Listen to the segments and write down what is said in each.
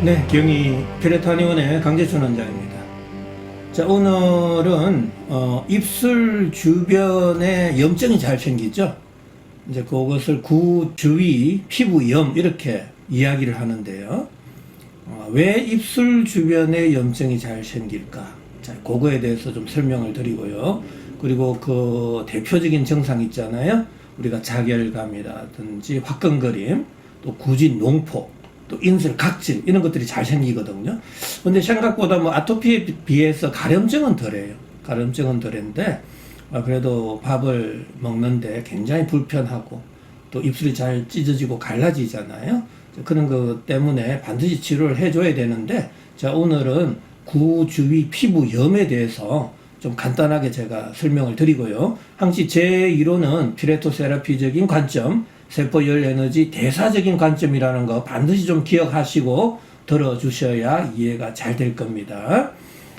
네, 경희 피레타니온의 강재춘 원장입니다. 자, 오늘은 입술 주변에 염증이 잘 생기죠. 이제 그것을 구주위 피부염 이렇게 이야기를 하는데요. 왜 입술 주변에 염증이 잘 생길까? 자, 그거에 대해서 좀 설명을 드리고요. 그리고 그 대표적인 증상 있잖아요. 우리가 자결감이라든지 화끈거림, 또 구진 농포, 또 인술 각질 이런 것들이 잘 생기거든요. 근데 생각보다 뭐 아토피에 비해서 가려움증은 덜해요. 가려움증은 덜한데 그래도 밥을 먹는데 굉장히 불편하고 또 입술이 잘 찢어지고 갈라지잖아요. 그런 것 때문에 반드시 치료를 해줘야 되는데, 자, 오늘은 구주위 피부염에 대해서 좀 간단하게 제가 설명을 드리고요. 항시 제 이론은 피레토세라피적인 관점, 세포열 에너지 대사적인 관점이라는 거 반드시 좀 기억하시고 들어주셔야 이해가 잘 될 겁니다.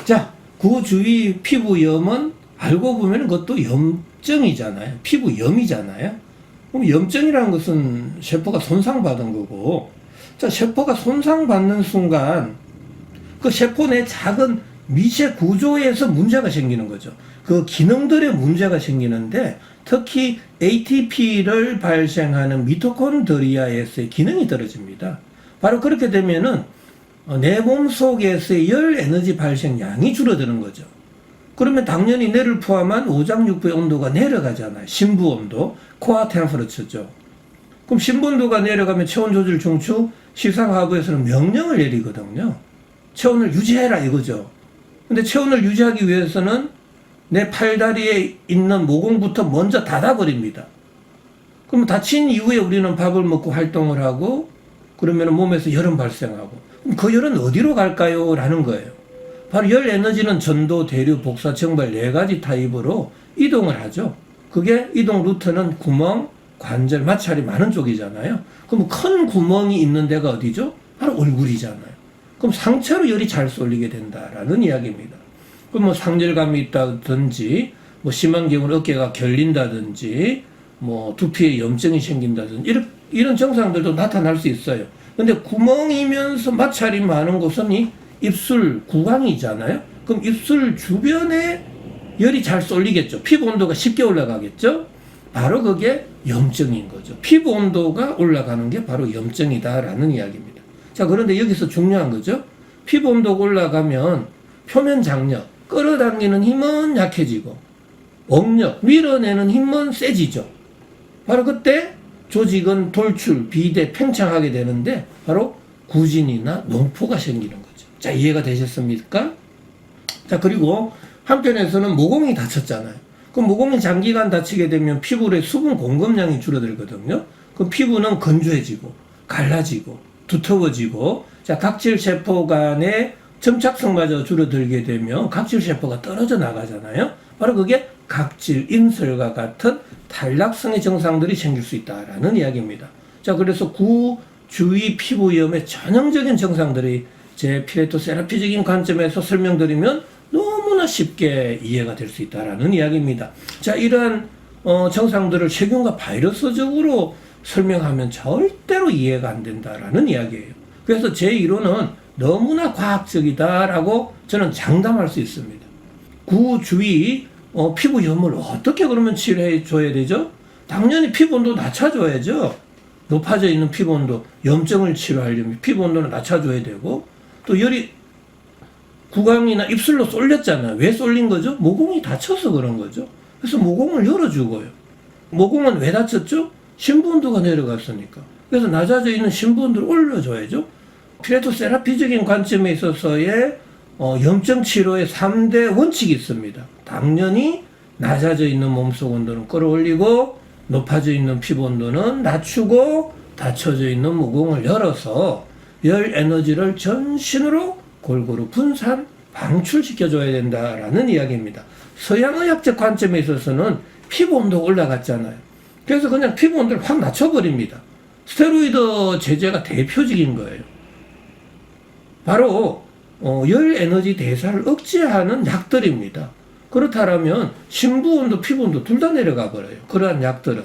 자, 구주위 피부염은 알고 보면 그것도 염증이잖아요. 피부염이잖아요. 그럼 염증이라는 것은 세포가 손상받은 거고, 자, 세포가 손상받는 순간 그 세포 내 작은 미세 구조에서 문제가 생기는 거죠. 그 기능들의 문제가 생기는데, 특히 ATP를 발생하는 미토콘드리아에서의 기능이 떨어집니다. 바로 그렇게 되면은 내 몸 속에서의 열 에너지 발생량이 줄어드는 거죠. 그러면 당연히 뇌를 포함한 오장육부의 온도가 내려가잖아요. 심부 온도, 코어 템퍼러처죠. 그럼 심부 온도가 내려가면 체온 조절 중추, 시상하부에서는 명령을 내리거든요. 체온을 유지해라 이거죠. 근데 체온을 유지하기 위해서는 내 팔다리에 있는 모공부터 먼저 닫아버립니다. 그럼 닫힌 이후에 우리는 밥을 먹고 활동을 하고 그러면 몸에서 열은 발생하고, 그럼 그 열은 어디로 갈까요? 라는 거예요. 바로 열 에너지는 전도, 대류, 복사, 정발 4가지 타입으로 이동을 하죠. 그게 이동 루트는 구멍, 관절, 마찰이 많은 쪽이잖아요. 그럼 큰 구멍이 있는 데가 어디죠? 바로 얼굴이잖아요. 그럼 상체로 열이 잘 쏠리게 된다라는 이야기입니다. 그럼 뭐 상절감이 있다든지, 뭐 심한 경우는 어깨가 결린다든지, 뭐 두피에 염증이 생긴다든지, 이런 증상들도 나타날 수 있어요. 근데 구멍이면서 마찰이 많은 곳은 이 입술 구강이잖아요. 그럼 입술 주변에 열이 잘 쏠리겠죠. 피부 온도가 쉽게 올라가겠죠. 바로 그게 염증인 거죠. 피부 온도가 올라가는 게 바로 염증이다라는 이야기입니다. 자, 그런데 여기서 중요한 거죠. 피부 온도가 올라가면 표면 장력, 끌어당기는 힘은 약해지고 억력, 밀어내는 힘은 세지죠. 바로 그때 조직은 돌출, 비대, 팽창하게 되는데 바로 구진이나 농포가 생기는 거죠. 자, 이해가 되셨습니까? 자, 그리고 한편에서는 모공이 다쳤잖아요. 그럼 모공이 장기간 다치게 되면 피부의 수분 공급량이 줄어들거든요. 그럼 피부는 건조해지고 갈라지고 두터워지고, 자, 각질 세포 간의 점착성마저 줄어들게 되면 각질 세포가 떨어져 나가잖아요. 바로 그게 각질 인설과 같은 탈락성의 증상들이 생길 수 있다라는 이야기입니다. 자, 그래서 구주위 피부염의 전형적인 증상들이 제 피레토세라피적인 관점에서 설명드리면 너무나 쉽게 이해가 될 수 있다라는 이야기입니다. 자, 이러한 증상들을 세균과 바이러스적으로 설명하면 절대로 이해가 안 된다라는 이야기예요. 그래서 제 이론은 너무나 과학적이다라고 저는 장담할 수 있습니다. 구주위 피부염을 어떻게 그러면 치료해 줘야 되죠? 당연히 피부 온도 낮춰줘야죠. 높아져 있는 피부 온도, 염증을 치료하려면 피부 온도는 낮춰줘야 되고, 또 열이 구강이나 입술로 쏠렸잖아요. 왜 쏠린 거죠? 모공이 다쳐서 그런 거죠. 그래서 모공을 열어주고요. 모공은 왜 다쳤죠? 심부 온도가 내려갔으니까. 그래서 낮아져 있는 심부 온도를 올려줘야죠. 피레토세라피적인 관점에 있어서의 염증 치료의 3대 원칙이 있습니다. 당연히 낮아져 있는 몸속 온도는 끌어올리고, 높아져 있는 피부 온도는 낮추고, 닫혀져 있는 모공을 열어서 열 에너지를 전신으로 골고루 분산, 방출시켜줘야 된다라는 이야기입니다. 서양의학적 관점에 있어서는 피부 온도가 올라갔잖아요. 그래서 그냥 피부 온도를 확 낮춰버립니다. 스테로이드 제제가 대표적인 거예요. 바로 열 에너지 대사를 억제하는 약들입니다. 그렇다면 심부 온도, 피부 온도 둘 다 내려가 버려요. 그러한 약들은.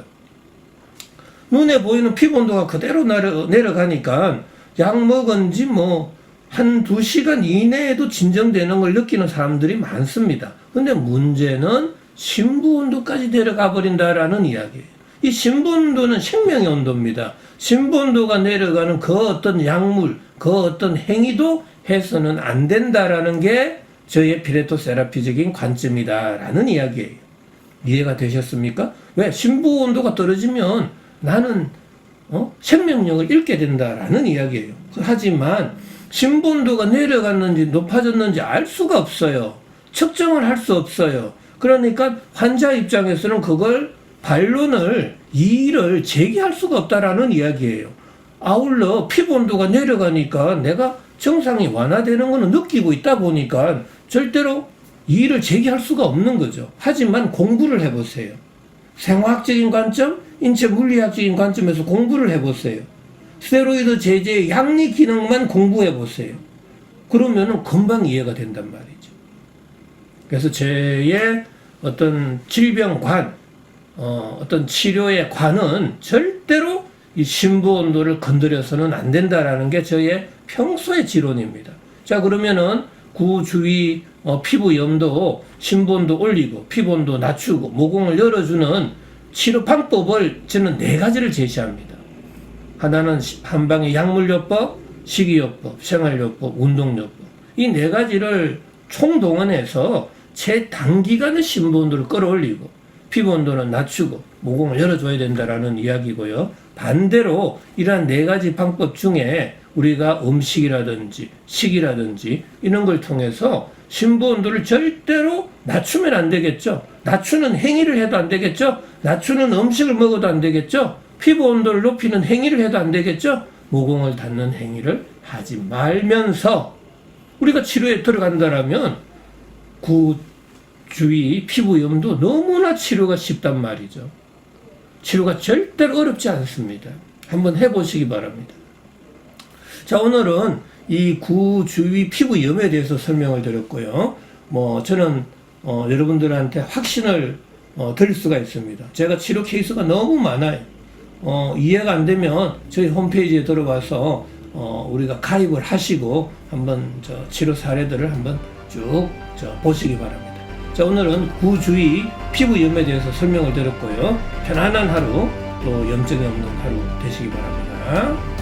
눈에 보이는 피부 온도가 그대로 내려가니까 약 먹은 지 한 2시간 이내에도 진정되는 걸 느끼는 사람들이 많습니다. 근데 문제는 심부온도까지 데려가 버린다라는 이야기예요. 이 심부온도는 생명의 온도입니다. 심부온도가 내려가는 그 어떤 약물, 그 어떤 행위도 해서는 안 된다라는 게 저의 피레토 세라피적인 관점이다라는 이야기예요. 이해가 되셨습니까? 왜? 심부온도가 떨어지면 나는 생명력을 잃게 된다라는 이야기예요. 하지만 심부온도가 내려갔는지 높아졌는지 알 수가 없어요. 측정을 할 수 없어요. 그러니까 환자 입장에서는 그걸 이의를 제기할 수가 없다라는 이야기예요. 아울러 피부 온도가 내려가니까 내가 증상이 완화되는 것은 느끼고 있다 보니까 절대로 이의를 제기할 수가 없는 거죠. 하지만 공부를 해보세요. 생화학적인 관점, 인체 물리학적인 관점에서 공부를 해보세요. 스테로이드 제제의 양리 기능만 공부해보세요. 그러면은 금방 이해가 된단 말이죠. 그래서 저의 어떤 질병관, 어떤 치료의 관은 절대로 이 심부 온도를 건드려서는 안 된다라는 게 저의 평소의 지론입니다. 자, 그러면은 구주위 피부 염도, 심부 온도 올리고 피부 온도 낮추고 모공을 열어주는 치료 방법을 저는 4가지를 제시합니다. 하나는 한방의 약물요법, 식이요법, 생활요법, 운동요법. 이 4가지를 총동원해서 최단기간에 심부 온도를 끌어올리고 피부 온도는 낮추고 모공을 열어줘야 된다라는 이야기고요. 반대로 이러한 4가지 방법 중에 우리가 음식이라든지 식이라든지 이런 걸 통해서 심부 온도를 절대로 낮추면 안 되겠죠. 낮추는 행위를 해도 안 되겠죠. 낮추는 음식을 먹어도 안 되겠죠. 피부 온도를 높이는 행위를 해도 안 되겠죠. 모공을 닫는 행위를 하지 말면서 우리가 치료에 들어간다라면 주위 피부염도 너무나 치료가 쉽단 말이죠. 치료가 절대로 어렵지 않습니다. 한번 해보시기 바랍니다. 자, 오늘은 이 구주위 피부염에 대해서 설명을 드렸고요. 저는 여러분들한테 확신을 드릴 수가 있습니다. 제가 치료 케이스가 너무 많아요. 이해가 안 되면 저희 홈페이지에 들어와서 우리가 가입을 하시고 한번 치료 사례들을 한번 쭉 보시기 바랍니다. 자, 오늘은 구주위 피부염에 대해서 설명을 드렸고요. 편안한 하루, 또 염증이 없는 하루 되시기 바랍니다.